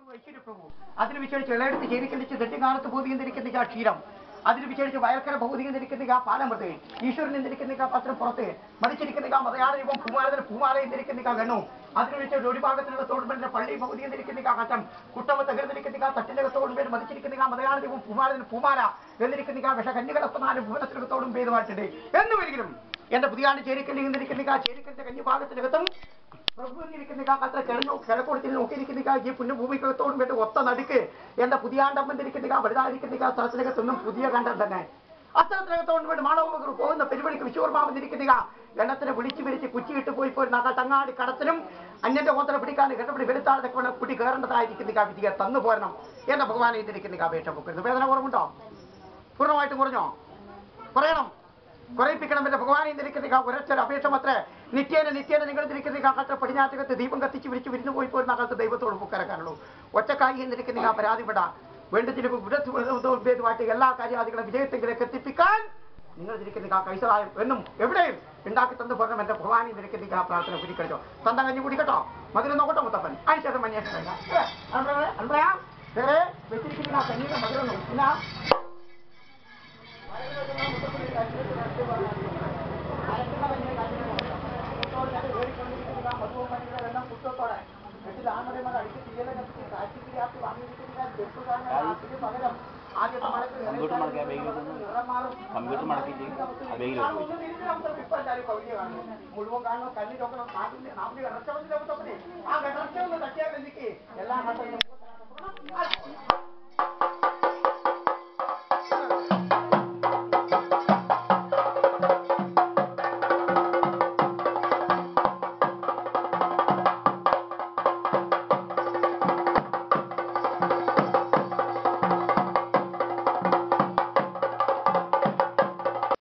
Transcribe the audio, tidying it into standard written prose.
ഐശ്വര്യപ്രഭു അതിന് വിശേഷിച്ച് ഇളയെടുത്ത് ചേരിക്കലിച്ച് തെറ്റുകാലത്ത് ബോധികരിക്കുന്ന ക്ഷീരം അതിന് വിശേഷിച്ച് വയൽക്കര ബോധികരിക്കുന്ന പാലമൃത് ഈശ്വരൻ എന്തിരിക്കുന്ന പത്രം പുറത്ത് മരിച്ചിരിക്കുന്ന മലയാള രൂപം പൂമാലത്തിന് പൂമാല എന്തിരിക്കുന്ന ഗണു അതിന് വിശേഷിച്ച് ഒരു ഭാഗത്തിലുള്ള തോടുമ്പലിന്റെ പള്ളി ബോധികരിക്കുന്ന കച്ചം കുട്ടമ തകർന്നിരിക്കുന്ന തട്ടിനകത്തോടുമ്പേര് മരിച്ചിരിക്കുന്ന മലയാള രൂപം പൂമാലത്തിന് പൂമാല എന്നിരിക്കുന്ന വിഷ കന്യകടസ്ഥനാലും ഭുവനത്തിനകത്തോടും ഭേദമായിട്ടുണ്ട് എന്നുവരികിലും എന്റെ പുതിയാണ്ട് ചേരിക്കല്ലി എന്നിരിക്കുന്ന ചേരിക്കലിന്റെ കന്യഭാഗത്തിനകത്തും പ്രഭുവിരിക്കുന്ന കത്ര കിഴക്കൊടുത്തിൽ നോക്കിയിരിക്കുന്ന ഈ പുണ്യഭൂമിക്കകത്തോടും വേണ്ടി ഒത്ത നടുക്ക് എന്റെ പുതിയാണ്ടമ്മന്തിരിക്കുന്ന വലുതായിരിക്കുന്ന സ്ഥലത്തിനകത്തൊന്നും പുതിയ കണ്ടം തന്നെ അസ്ഥലത്തിനകത്തോടും വേണ്ടി മാണവ പോകുന്ന പെരുവഴിക്ക് വിശ്വകർമാവെന്നിരിക്കുന്ന എണ്ണത്തിനെ വിളിച്ച് കുച്ചിയിട്ട് പോയി തങ്ങാടി കടത്തിനും അന്യന്റെ ഓത്തനെ പിടിക്കാൻ കെട്ടപ്പിടി വെളുത്താളൊക്കെ വേണം കുട്ടി കയറേണ്ടതായിരിക്കുന്ന വിധിയെ തന്നു പോരണം എന്റെ ഭഗവാനെ ഇതിരിക്കുന്ന അപേക്ഷ പൊക്കരുത് വേദന കുറവുണ്ടോ പൂർണ്ണമായിട്ടും കുറഞ്ഞോ കുറയണം കുറയിപ്പിക്കണം എന്റെ ഭഗവാനെ ഇരിക്കുന്ന ഒരൊറ്റൊരു അപേക്ഷ മാത്രേ നിത്യേന നിങ്ങൾ ഇരിക്കുന്ന കാലത്ത് പടിഞ്ഞാറ്റകത്ത് ദീപം കത്തിച്ച് വിരിഞ്ഞു പോയി പോരുന്ന കാലത്ത് ദൈവത്തോട് മുക്കരക്കാനുള്ളൂ ഒറ്റക്കായി എന്നിരിക്കുന്ന പരാതിപ്പെട വേണ്ടതിനുമായിട്ട് എല്ലാ കാര്യാദികളും വിജയത്തെങ്കിലേക്ക് എത്തിപ്പിക്കാൻ നിങ്ങൾ ഇരിക്കുന്ന കൈസഹായം എന്നും എവിടെയും ഉണ്ടാക്കി തന്നു പോരണം എന്റെ ഭഗവാനെ ഇരിക്കുന്ന പ്രാർത്ഥന കുടിക്കട്ടോ തന്ത കഞ്ഞി കുടിക്കട്ടോ മധുരം നോക്കട്ടോ മുത്തപ്പൻ അതിനുശേഷം അന്വേഷണം വെച്ചിരിക്കുന്ന കഞ്ഞിയുടെ മധുരം നോക്കില്ല കുട്ടത്തോടെ അടിച്ച് തീയല കത്തിച്ച് കാറ്റിയാത്തി വാങ്ങിയിരിക്കുന്ന പകരം ആദ്യത്തെ മുഴുവൻ കാണണം കല്ലിൽ നോക്കണം നാട്ടിൽ ഇറച്ചവന്റെ ആ ഇറച്ചൊന്ന് തട്ടിയാൽ എല്ലാ നാട്ടിലും